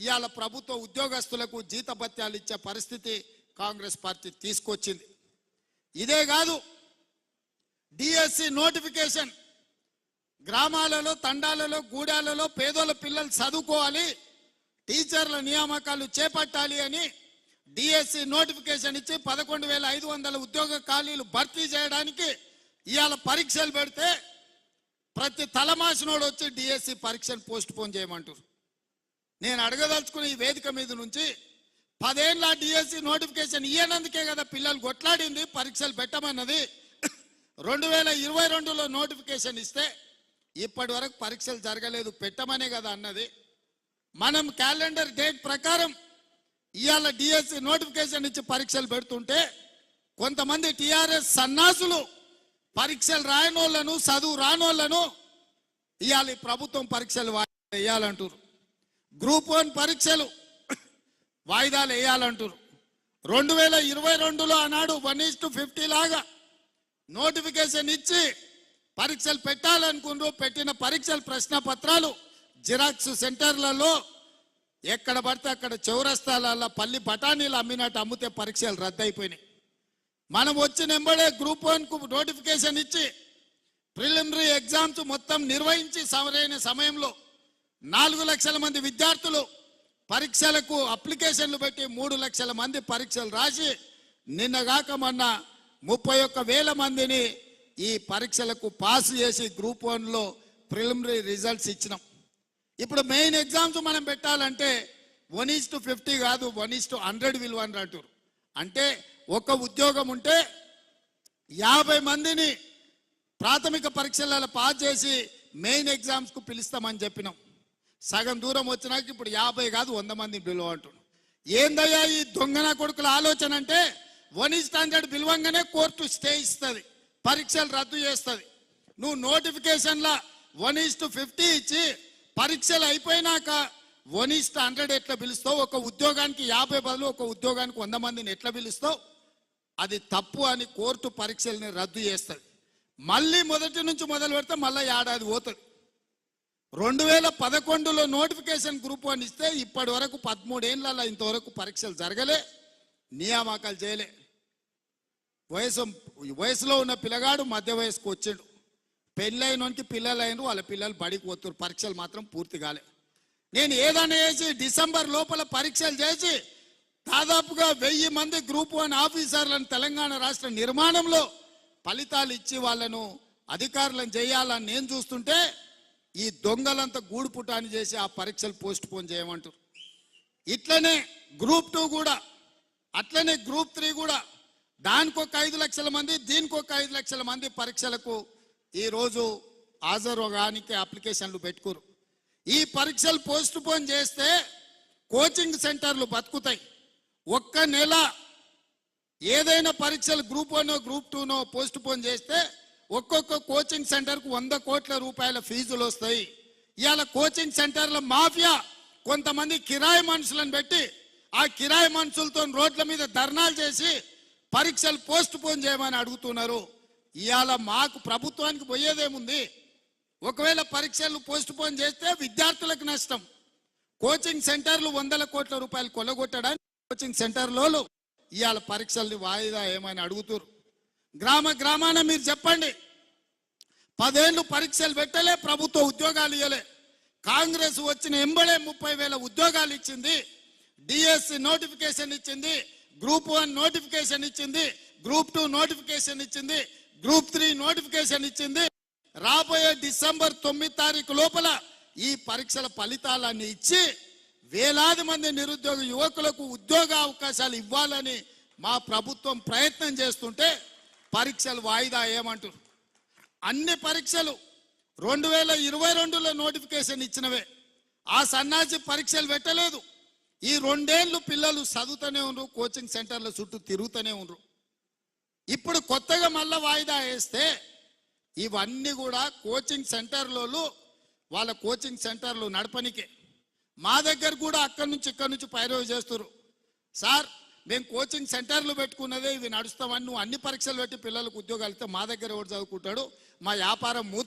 ఇవాళ ప్రభుత్వ ఉద్యోగస్తులకు జీతభత్యాలు ఇచ్చే పరిస్థితి కాంగ్రెస్ పార్టీ తీసుకొచ్చింది. ఇదే కాదు, డిఎస్సి నోటిఫికేషన్ గ్రామాలలో, తండాలలో, గూడాలలో పేదోళ్ళ పిల్లలు చదువుకోవాలి, టీచర్ల నియామకాలు చేపట్టాలి అని డిఎస్సి నోటిఫికేషన్ ఇచ్చి 11,500 ఉద్యోగ ఖాళీలు భర్తీ చేయడానికి ఇవాళ పరీక్షలు పెడితే ప్రతి తలమాసినోడు వచ్చి డిఎస్సి పరీక్షను పోస్ట్ పోన్ చేయమంటారు. నేను అడగదలుచుకున్న ఈ వేదిక మీద నుంచి 10 ఏళ్ళ డిఎస్సి నోటిఫికేషన్ ఇయ్యనందుకే కదా పిల్లలు కొట్లాడింది, పరీక్షలు పెట్టమన్నది. 2022లో నోటిఫికేషన్ ఇస్తే ఇప్పటి వరకు పరీక్షలు జరగలేదు, పెట్టమనే కదా అన్నది. మనం క్యాలెండర్ డేట్ ప్రకారం ఇవాళ డిఎస్సి నోటిఫికేషన్ ఇచ్చి పరీక్షలు పెడుతుంటే కొంతమంది టిఆర్ఎస్ సన్నాసులు పరీక్షలు రాయనోళ్లను, చదువు రానోళ్లను ఇవాళ ప్రభుత్వం పరీక్షలు వేయాలంటారు. గ్రూప్ 1 పరీక్షలు వాయిదాలు వేయాలంటారు. 2022లో ఆనాడు 1:50 లాగా నోటిఫికేషన్ ఇచ్చి పరీక్షలు పెట్టాలనుకున్నారు. పెట్టిన పరీక్షల ప్రశ్న పత్రాలు జిరాక్స్ సెంటర్లలో ఎక్కడ పడితే అక్కడ చౌరస్తాలలో పల్లి బఠానీలు అమ్మినట్టు అమ్మితే పరీక్షలు రద్దయిపోయినాయి. మనం వచ్చిన ఎంబడే గ్రూప్ 1కు నోటిఫికేషన్ ఇచ్చి ప్రిలిమినరీ ఎగ్జామ్స్ మొత్తం నిర్వహించి సరైన సమయంలో 4 లక్షల మంది విద్యార్థులు పరీక్షలకు అప్లికేషన్లు పెట్టి 3 లక్షల మంది పరీక్షలు రాసి నిన్నగాక మొన్న 31,000 మందిని ఈ పరీక్షలకు పాస్ చేసి గ్రూప్ 1లో ప్రిలిమినరీ రిజల్ట్స్ ఇచ్చినాం. ఇప్పుడు మెయిన్ ఎగ్జామ్స్ మనం పెట్టాలంటే 1:50 కాదు, 1:100 విలువని అంటారు. అంటే ఒక ఉద్యోగం ఉంటే 50 మందిని ప్రాథమిక పరీక్షలలో పాస్ చేసి మెయిన్ ఎగ్జామ్స్కు పిలుస్తామని చెప్పినాం. సగం దూరం వచ్చినాక ఇప్పుడు 50 కాదు 100 మంది పిలువ అంటున్నాం. ఏందయ్యా ఈ దొంగన కొడుకుల ఆలోచన అంటే 1:100 పిలువంగానే కోర్టు స్టే ఇస్తుంది, పరీక్షలు రద్దు చేస్తుంది. నువ్వు నోటిఫికేషన్లా 1:50 ఇచ్చి పరీక్షలు అయిపోయినాక 1:100 ఎట్లా పిలుస్తావు? ఒక ఉద్యోగానికి 50 బదులు ఒక ఉద్యోగానికి 100 మందిని ఎట్లా పిలుస్తావు? అది తప్పు అని కోర్టు పరీక్షల్ని రద్దు చేస్తుంది. మళ్ళీ మొదటి నుంచి మొదలు పెడితే మళ్ళీ ఏడాది పోతుంది. 2011లో నోటిఫికేషన్ గ్రూప్ 1 ఇస్తే ఇప్పటి వరకు 13 ఏళ్ళ ఇంతవరకు పరీక్షలు జరగలే, నియామకాలు చేయలే. వయసులో ఉన్న పిల్లగాడు మధ్య వయసుకు వచ్చిండు, పెళ్ళైనోనికి పిల్లలు అయిన వాళ్ళ పిల్లలు బడికి పోతున్నారు, పరీక్షలు మాత్రం పూర్తి కాలే. నేను ఏదైనా చేసి డిసెంబర్ లోపల పరీక్షలు చేసి దాదాపుగా 1000 మంది గ్రూప్ 1 ఆఫీసర్లను తెలంగాణ రాష్ట్ర నిర్మాణంలో ఫలితాలు ఇచ్చి వాళ్ళను అధికారులను చేయాలని నేను చూస్తుంటే ఈ దొంగలంతా గూడు పుటాని చేసి ఆ పరీక్షలు పోస్ట్ పోన్ చేయమంటారు. ఇట్లనే గ్రూప్ 2 కూడా, అట్లనే గ్రూప్ 3 కూడా దానికి ఒక 5 లక్షల మంది, దీనికి ఒక 5 లక్షల మంది పరీక్షలకు ఈరోజు హాజరుగానికి అప్లికేషన్లు పెట్టుకోరు. ఈ పరీక్షలు పోస్ట్ పోన్ చేస్తే కోచింగ్ సెంటర్లు బతుకుతాయి. ఒక్క నెల ఏదైనా పరీక్షలు గ్రూప్ 1 గ్రూప్ 2 పోస్ట్ పోన్ చేస్తే ఒక్కొక్క కోచింగ్ సెంటర్కు 100 కోట్ల రూపాయల ఫీజులు వస్తాయి. ఇవాళ కోచింగ్ సెంటర్ల మాఫియా కొంతమంది కిరాయి మనుషులను పెట్టి ఆ కిరాయి మనుషులతో రోడ్ల మీద ధర్నాలు చేసి పరీక్షలు పోస్ట్ పోన్ చేయమని అడుగుతున్నారు. ఇవాళ మాకు ప్రభుత్వానికి పోయేదేముంది? ఒకవేళ పరీక్షలు పోస్ట్ పోన్ చేస్తే విద్యార్థులకు నష్టం. కోచింగ్ సెంటర్లు 100 కోట్ల రూపాయలు కొల్లగొట్టడానికి కోచింగ్ సెంటర్లో ఇవాళ పరీక్షల్ని వాయిదా ఏమని అడుగుతారు. గ్రామాన మీరు చెప్పండి, 10 ఏళ్ళు పరీక్షలు పెట్టలే, ప్రభుత్వ ఉద్యోగాలు ఇవ్వలే. కాంగ్రెస్ వచ్చిన ఎంబడే 30,000 ఉద్యోగాలు ఇచ్చింది, డిఎస్సి నోటిఫికేషన్ ఇచ్చింది, గ్రూప్ 1 నోటిఫికేషన్ ఇచ్చింది, గ్రూప్ 2 నోటిఫికేషన్ ఇచ్చింది, గ్రూప్ 3 నోటిఫికేషన్ ఇచ్చింది. రాబోయే డిసెంబర్ 9 తారీఖు లోపల ఈ పరీక్షల ఫలితాలన్నీ ఇచ్చి వేలాది మంది నిరుద్యోగ యువకులకు ఉద్యోగ అవకాశాలు ఇవ్వాలని మా ప్రభుత్వం ప్రయత్నం చేస్తుంటే పరీక్షలు వాయిదా ఏమంటారు? అన్ని పరీక్షలు 2022లో నోటిఫికేషన్ ఇచ్చినవే, ఆ సన్నాసి పరీక్షలు పెట్టలేదు. ఈ 2 ఏళ్ళు పిల్లలు చదువుతూనే ఉన్నారు, కోచింగ్ సెంటర్ల చుట్టూ తిరుగుతూనే ఉన్నారు. ఇప్పుడు కొత్తగా మళ్ళా వాయిదా వేస్తే ఇవన్నీ కూడా కోచింగ్ సెంటర్లలో వాళ్ళ కోచింగ్ సెంటర్లు నడపనికే. మా దగ్గర కూడా అక్కడి నుంచి ఇక్కడి నుంచి పైరవి చేస్తారు. సార్ మేము కోచింగ్ సెంటర్లు పెట్టుకున్నదే ఇవి నడుస్తామని, నువ్వు అన్ని పరీక్షలు పెట్టి పిల్లలకు ఉద్యోగాలు ఇస్తే మా దగ్గర ఎవరు చదువుకుంటాడు? మా వ్యాపారం మూత